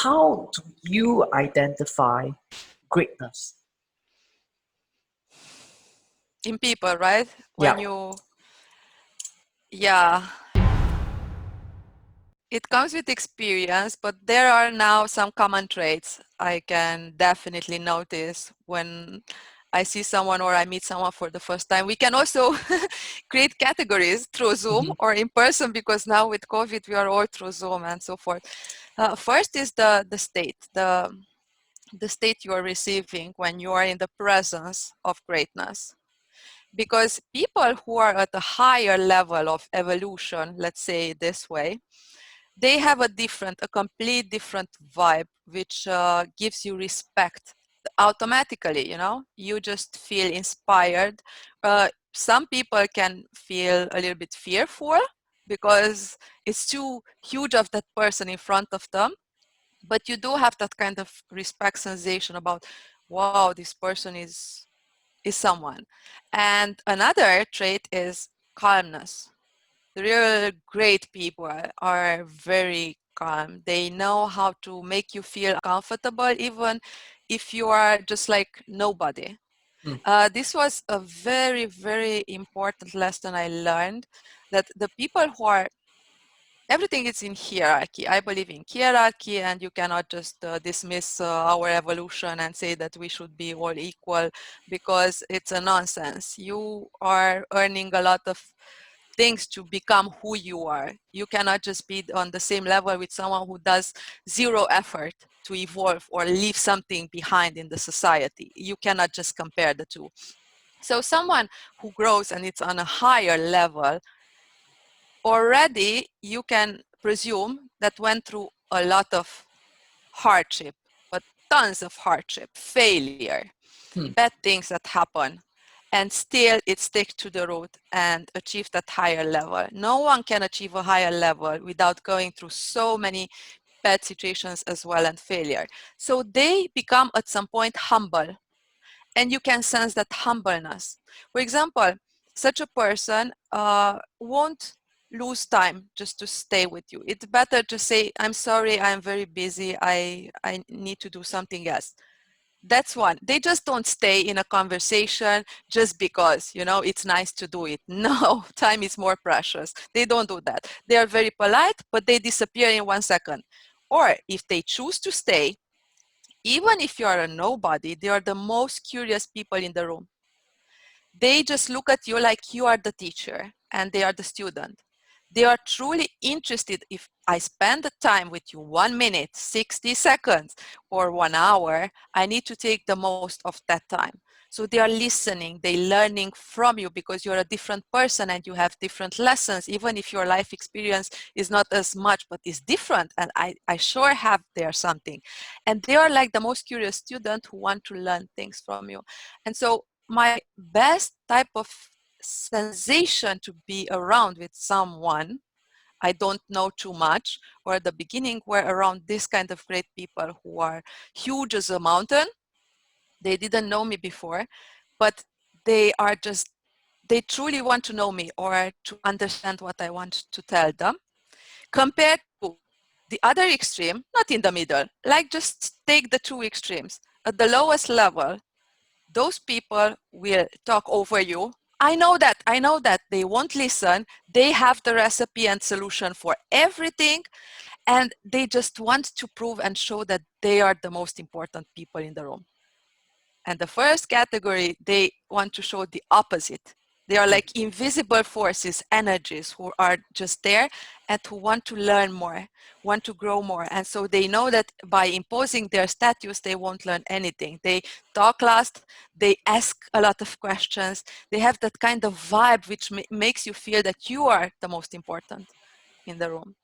how do you identify greatness? In people, right? Yeah. When you, yeah, it comes with experience, but there are now some common traits I can definitely notice when I see someone or I meet someone for the first time. We can also create categories through Zoom Mhm. or in person, because now with COVID, we are all through Zoom and so forth. First is the state, the state you are receiving when you are in the presence of greatness. Because people who are at a higher level of evolution, let's say this way, they have a complete different vibe, which gives you respect automatically. You just feel inspired. Some people can feel a little bit fearful because it's too huge of that person in front of them, but you do have that kind of respect sensation about, wow, this person is someone. And another trait is calmness. The real great people are very calm. They know how to make you feel comfortable, even if you are just like nobody. Mm. This was a very, very important lesson I learned, that the people who are, everything is in hierarchy. I believe in hierarchy, and you cannot just dismiss our evolution and say that we should be all equal, because it's a nonsense. You are earning a lot of things to become who you are. You cannot just be on the same level with someone who does zero effort to evolve or leave something behind in the society. You cannot just compare the two. So someone who grows and it's on a higher level, already you can presume that went through a lot of hardship, but tons of hardship, failure, Hmm. bad things that happen, and still it sticks to the root and achieve that higher level. No one can achieve a higher level without going through so many bad situations as well and failure. So they become at some point humble, and you can sense that humbleness. For example, such a person won't lose time just to stay with you. It's better to say, I'm sorry, I'm very busy, I need to do something else. That's one. They just don't stay in a conversation just because, it's nice to do it. No, time is more precious. They don't do that. They are very polite, but they disappear in 1 second. Or if they choose to stay, even if you are a nobody, they are the most curious people in the room. They just look at you like you are the teacher and they are the student. They are truly interested. If I spend the time with you 1 minute, 60 seconds, or 1 hour, I need to take the most of that time. So they are listening, they learning from you, because you're a different person and you have different lessons, even if your life experience is not as much, but is different. And I sure have there something. And they are like the most curious student who want to learn things from you. And so my best type of sensation to be around with someone I don't know too much, or at the beginning were around this kind of great people who are huge as a mountain. They didn't know me before, but they truly want to know me or to understand what I want to tell them, compared to the other extreme, not in the middle, like just take the two extremes. At the lowest level, those people will talk over you. I know that they won't listen. They have the recipe and solution for everything, and they just want to prove and show that they are the most important people in the room. And the first category, they want to show the opposite. They are like invisible forces, energies who are just there and who want to learn more, want to grow more. And so they know that by imposing their status, they won't learn anything. They talk last, they ask a lot of questions. They have that kind of vibe which makes you feel that you are the most important in the room.